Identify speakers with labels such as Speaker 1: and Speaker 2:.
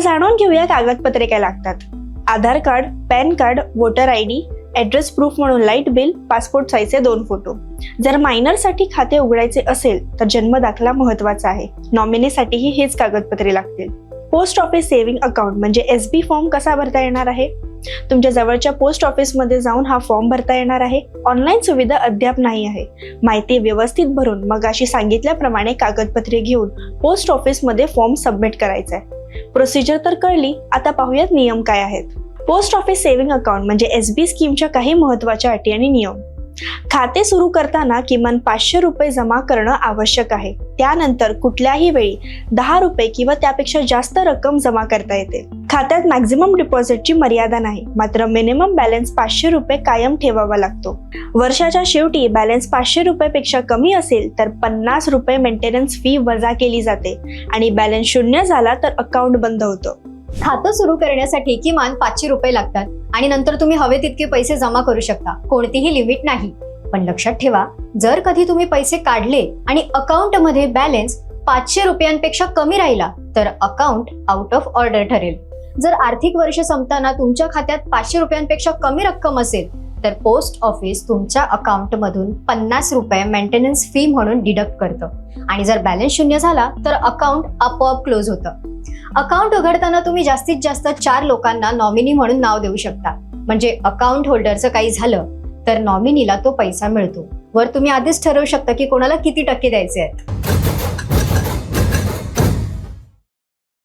Speaker 1: जाणून घेऊया कागदपत्रे काय लागतात. Aadhaar card, PAN card, voter ID, address proof म्हणून लाईट बिल, पासपोर्ट साईजचे 2 फोटो. जर मायनरसाठी खाते उघडायचे असेल तर जन्म दाखला महत्त्वाचा आहे. नॉमिनीसाठीही हेच कागदपत्रे लागतील. पोस्ट ऑफिस सेव्हिंग अकाउंट म्हणजे SB फॉर्म कसा भरता येणार आहे? तुमच्या जवळच्या पोस्ट ऑफिसमध्ये जाऊन हा फॉर्म भरता येणार आहे. ऑनलाईन सुविधा अद्याप नाही आहे. माहिती व्यवस्थित भरून मगाशी सांगितल्याप्रमाणे कागदपत्रे घेऊन पोस्ट ऑफिसमध्ये फॉर्म सबमिट करायचा आहे. प्रोसिजर तर कळली, आता पाहूयात नियम काय आहेत. पोस्ट ऑफिस सेव्हिंग अकाउंट म्हणजे SB स्कीमच्या काही महत्त्वाच्या अटी आणि नियम. खाते सुरू करताना किमान 500 रुपये जमा करणं आवश्यक आहे. त्यानंतर कुठल्याही वेळी 10 रुपये किंवा त्यापेक्षा जास्त रक्कम जमा करता येते. खात्यात मॅक्झिमम डिपॉझिटची मर्यादा नाही, मात्र मिनिमम बॅलन्स 500 रुपये कायम ठेवावा लागतो. वर्षाच्या शेवटी बॅलन्स 500 रुपयापेक्षा कमी असेल तर 50 रुपये मेंटेनन्स फी वजा केली जाते आणि बॅलन्स 0 झाला तर अकाउंट बंद होतं.
Speaker 2: खातं सुरू करण्यासाठी किमान 500 रुपये लागतात आणि नंतर तुम्ही हवे तितके पैसे जमा करू शकता. कोणतीही लिमिट नाही. पण लक्षात ठेवा, जर कधी तुम्ही पैसे काढले आणि अकाउंटमध्ये बॅलन्स 500 रुपयांपेक्षा कमी राहिला तर अकाउंट आउट ऑफ ऑर्डर ठरेल. जर आर्थिक वर्ष संपताना तुमच्या खात्यात 500 रुपयांपेक्षा कमी रक्कम असेल तर पोस्ट ऑफिस तुमच्या अकाउंटमधून 50 रुपये मेंटेनन्स फी म्हणून डिडक्ट करतं आणि जर बॅलन्स 0 झाला तर अकाउंट आपोआप क्लोज होतं. अकाउंट उघडताना तुम्ही जास्तीत जास्त 4 लोकांना नॉमिनी म्हणून नाव देऊ शकता. म्हणजे अकाउंट होल्डरचं काही झालं तर नॉमिनीला तो पैसा मिळतो. वर तुम्ही आधीच ठरवू शकता की कोणाला किती टक्के द्यायचे आहेत.